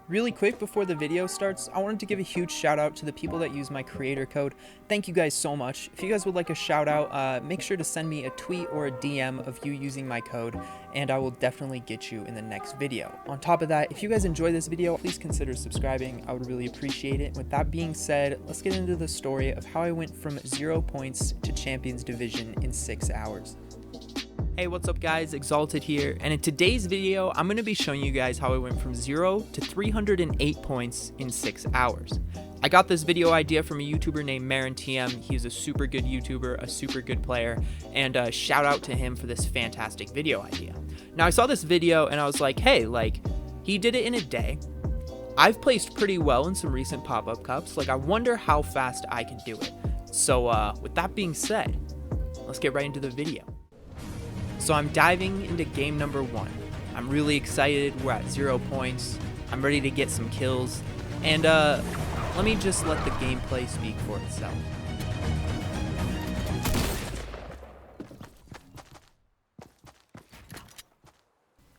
Really quick before the video starts, I wanted to give a huge shout out to the people that use my creator code. Thank you guys so much. If you guys would like a shout out, make sure to send me a tweet or a DM of you using my code, and I will definitely get you in the next video. On top of that, if you guys enjoy this video, please consider subscribing. I would really appreciate it. With that being said, let's get into the story of how I went from 0 points to Champions Division in 6 hours. Hey, what's up guys, Exalted here, and in today's video, I'm going to be showing you guys how I went from 0 to 308 points in 6 hours. I got this video idea from a YouTuber named MrTLexify. He's a super good YouTuber, a super good player, and shout out to him for this fantastic video idea. Now, I saw this video and I was like, hey, he did it in a day. I've placed pretty well in some recent pop-up cups. I wonder how fast I can do it. So with that being said, let's get right into the video. So I'm diving into game number 1. I'm really excited. We're at 0 points. I'm ready to get some kills. And let me just let the gameplay speak for itself.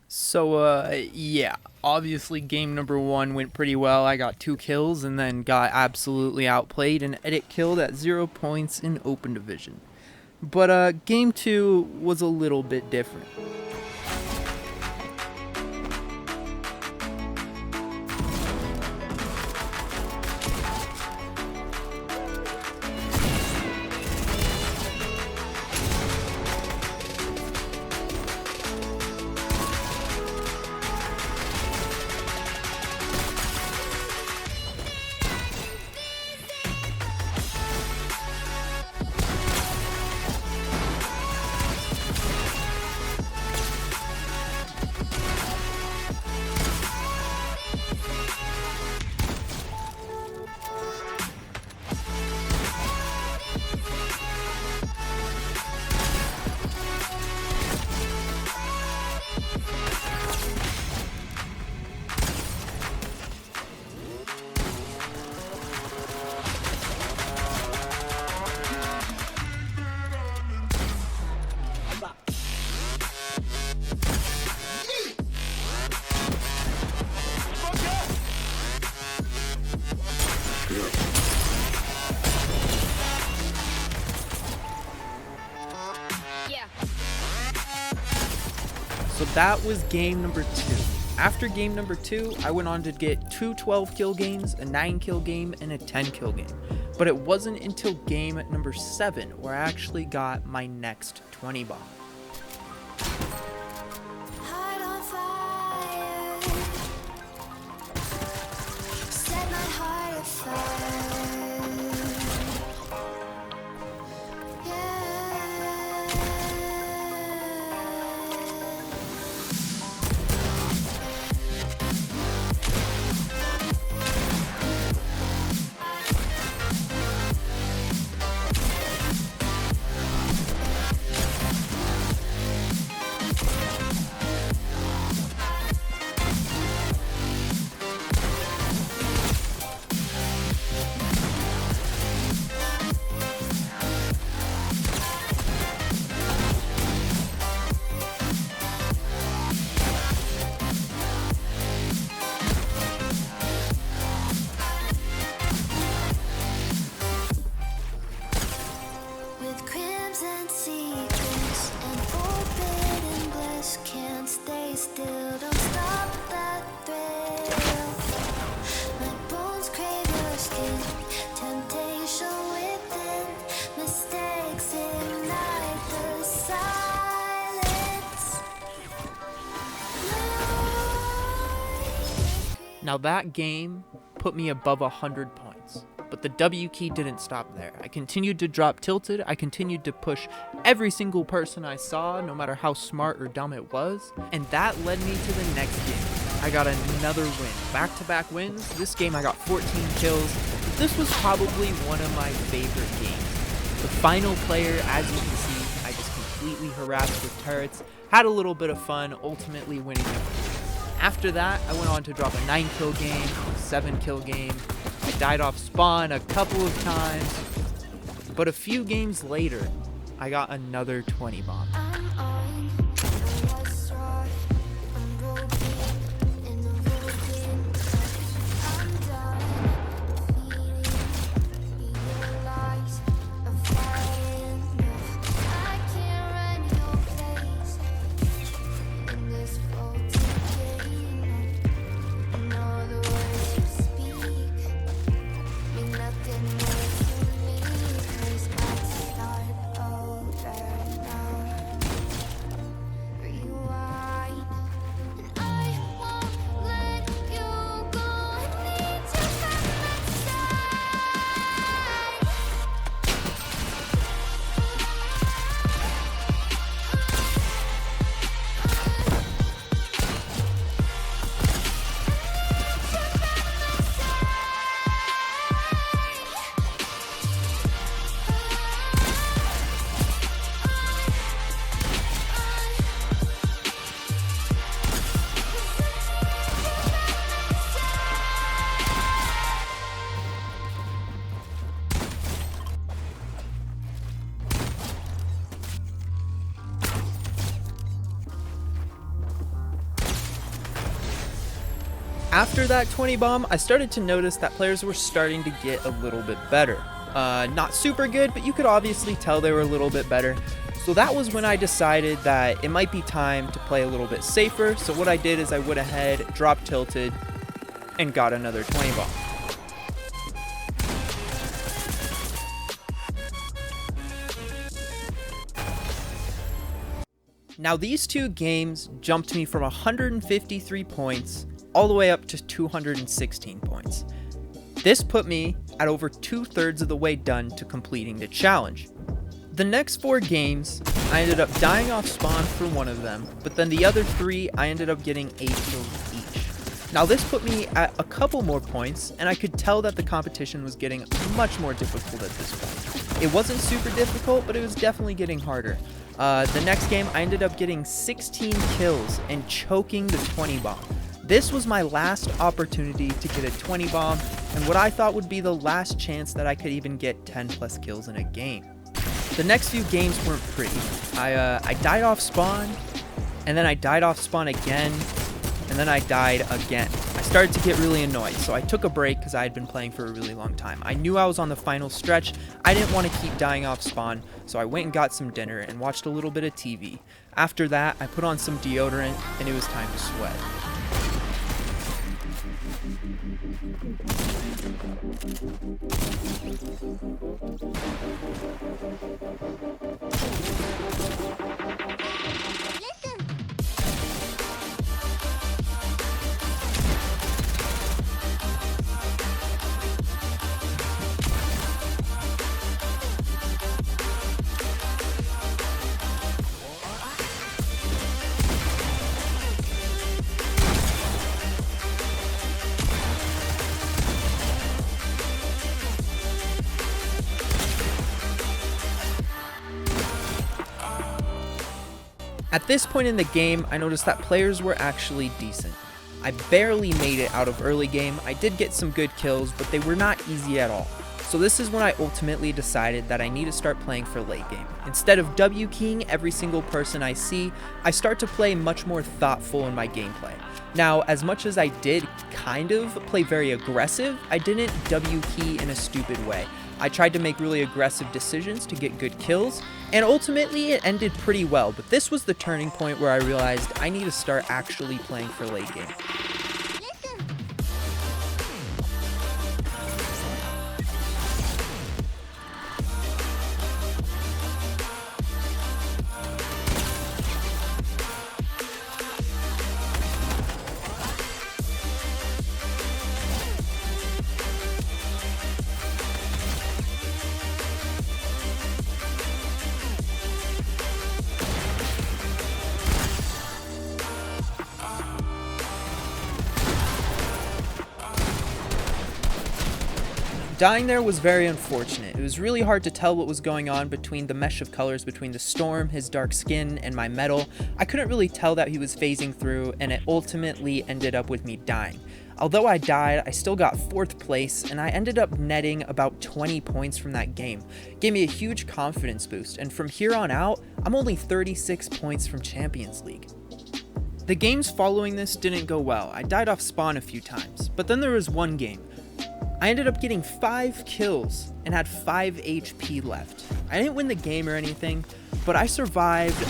So yeah, obviously game number 1 went pretty well. I got 2 kills and then got absolutely outplayed and edit killed at 0 points in open division. But game 2 was a little bit different. So that was game number 2. After game number 2, I went on to get 2 12 kill games, a 9 kill game, and a 10 kill game. But it wasn't until game number 7 where I actually got my next 20 bomb. Now that game put me above 100 points, but the W key didn't stop there. I continued to drop tilted, I continued to push every single person I saw, no matter how smart or dumb it was, and that led me to the next game. I got another win, back-to-back wins. This game I got 14 kills. This was probably one of my favorite games. The final player, as you can see, I just completely harassed with turrets, had a little bit of fun, ultimately winning it. After that, I went on to drop a 9 kill game, a 7 kill game. I died off spawn a couple of times, but a few games later, I got another 20 bomb. After that 20 bomb, I started to notice that players were starting to get a little bit better. Not super good, but you could obviously tell they were a little bit better. So that was when I decided that it might be time to play a little bit safer. So what I did is I went ahead, dropped tilted, and got another 20 bomb. Now these two games jumped me from 153 points all the way up to 216 points. This put me at over 2/3 of the way done to completing the challenge. The next 4 games, I ended up dying off spawn for one of them, but then the other 3, I ended up getting 8 kills each. Now this put me at a couple more points, and I could tell that the competition was getting much more difficult at this point. It wasn't super difficult, but it was definitely getting harder. The next game, I ended up getting 16 kills and choking the 20 bomb. This was my last opportunity to get a 20 bomb, and what I thought would be the last chance that I could even get 10 plus kills in a game. The next few games weren't pretty. I died off spawn, and then I died off spawn again, and then I died again. I started to get really annoyed, so I took a break because I had been playing for a really long time. I knew I was on the final stretch. I didn't want to keep dying off spawn, so I went and got some dinner and watched a little bit of TV. After that, I put on some deodorant, and it was time to sweat. At this point in the game, I noticed that players were actually decent. I barely made it out of early game. I did get some good kills, but they were not easy at all. So this is when I ultimately decided that I need to start playing for late game. Instead of W keying every single person I see, I start to play much more thoughtful in my gameplay. Now, as much as I did kind of play very aggressive, I didn't W key in a stupid way. I tried to make really aggressive decisions to get good kills, and ultimately it ended pretty well, but this was the turning point where I realized I need to start actually playing for late game. Dying there was very unfortunate. It was really hard to tell what was going on between the mesh of colors between the storm, his dark skin, and my metal. I couldn't really tell that he was phasing through, and it ultimately ended up with me dying. Although I died, I still got 4th place, and I ended up netting about 20 points from that game. It gave me a huge confidence boost, and from here on out, I'm only 36 points from Champions League. The games following this didn't go well. I died off spawn a few times, but then there was one game. I ended up getting 5 kills and had 5 HP left. I didn't win the game or anything, but I survived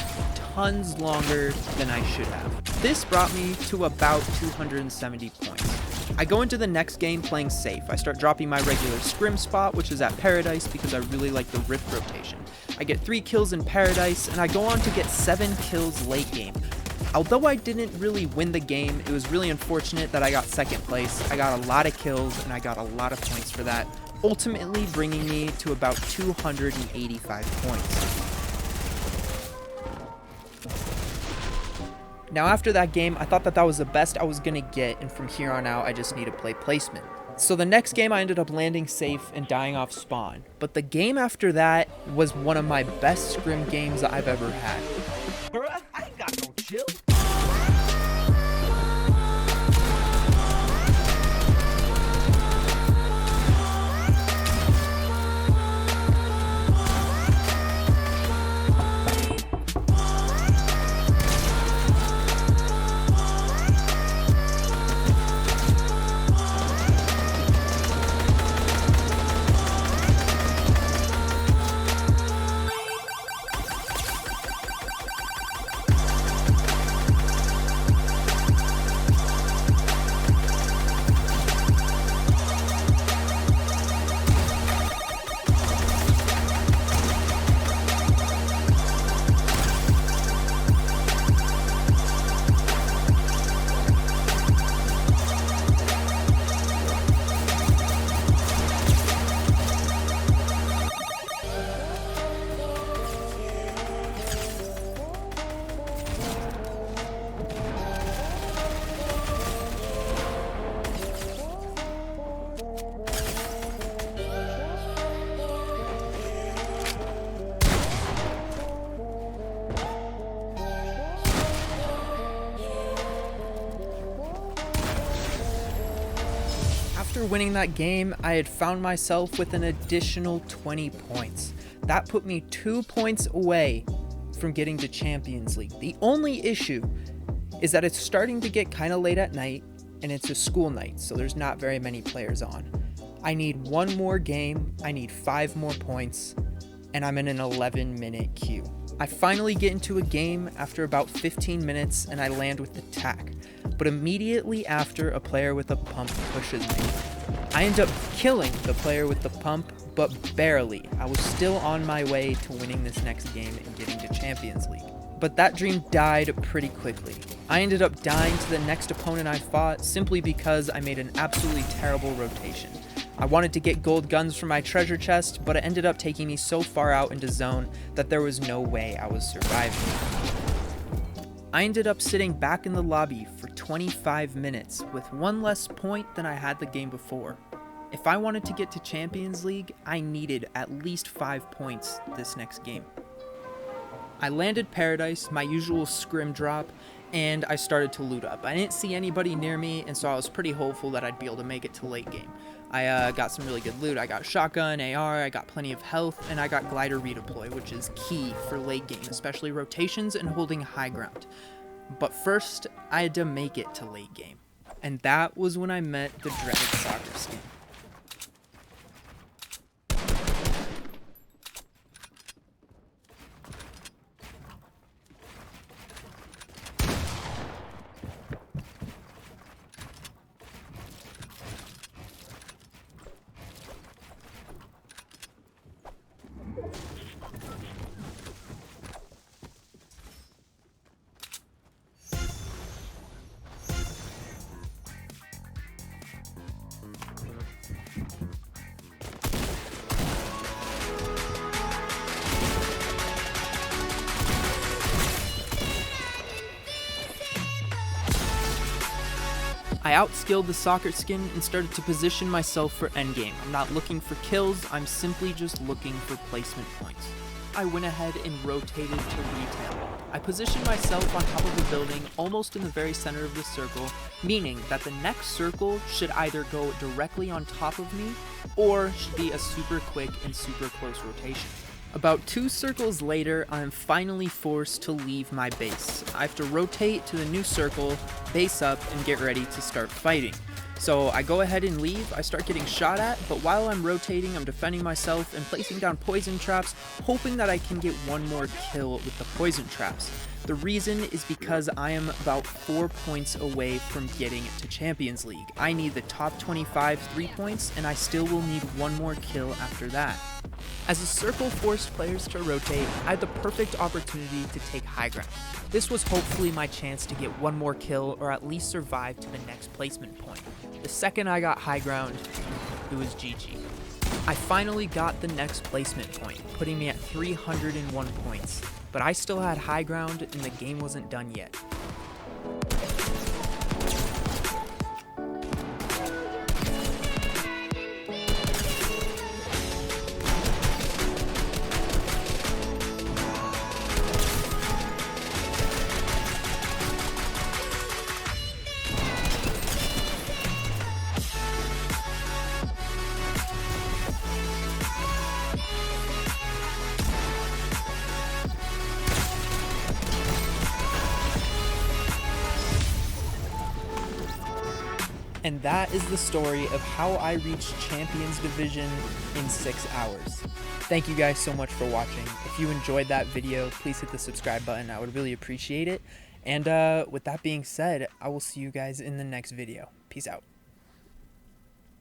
tons longer than I should have. This brought me to about 270 points. I go into the next game playing safe. I start dropping my regular scrim spot, which is at Paradise, because I really like the rift rotation. I get 3 kills in Paradise, and I go on to get 7 kills late game. Although I didn't really win the game, it was really unfortunate that I got 2nd place. I got a lot of kills and I got a lot of points for that, ultimately bringing me to about 285 points. Now after that game, I thought that that was the best I was gonna get, and from here on out, I just need to play placement. So the next game I ended up landing safe and dying off spawn, but the game after that was one of my best scrim games that I've ever had. Bruh, I ain't got no chill. After winning that game, I had found myself with an additional 20 points. That put me 2 points away from getting to Champions League. The only issue is that it's starting to get kind of late at night and it's a school night, so there's not very many players on. I need one more game, I need 5 more points, and I'm in an 11-minute queue. I finally get into a game after about 15 minutes and I land with the tack, but immediately after a player with a pump pushes me. I end up killing the player with the pump, but barely. I was still on my way to winning this next game and getting to Champions League. But that dream died pretty quickly. I ended up dying to the next opponent I fought simply because I made an absolutely terrible rotation. I wanted to get gold guns from my treasure chest, but it ended up taking me so far out into zone that there was no way I was surviving. I ended up sitting back in the lobby for 25 minutes with 1 less point than I had the game before. If I wanted to get to Champions League, I needed at least 5 points this next game. I landed Paradise, my usual scrim drop, and I started to loot up. I didn't see anybody near me, and so I was pretty hopeful that I'd be able to make it to late game. I got some really good loot. I got shotgun, AR, I got plenty of health, and I got glider redeploy, which is key for late game, especially rotations and holding high ground. But first, I had to make it to late game, and that was when I met the dreaded soccer skin. I outskilled the soccer skin and started to position myself for endgame. I'm not looking for kills, I'm simply just looking for placement points. I went ahead and rotated to retail. I positioned myself on top of the building, almost in the very center of the circle, meaning that the next circle should either go directly on top of me, or should be a super quick and super close rotation. About 2 circles later, I am finally forced to leave my base. I have to rotate to the new circle, base up, and get ready to start fighting. So I go ahead and leave, I start getting shot at, but while I'm rotating, I'm defending myself and placing down poison traps, hoping that I can get one more kill with the poison traps. The reason is because I am about 4 points away from getting to Champions League. I need the top 25 3 points, and I still will need one more kill after that. As the circle forced players to rotate, I had the perfect opportunity to take high ground. This was hopefully my chance to get one more kill or at least survive to the next placement point. The second I got high ground, it was GG. I finally got the next placement point, putting me at 301 points, but I still had high ground and the game wasn't done yet. And that is the story of how I reached Champions Division in 6 hours. Thank you guys so much for watching. If you enjoyed that video, please hit the subscribe button. I would really appreciate it. And with that being said, I will see you guys in the next video. Peace out.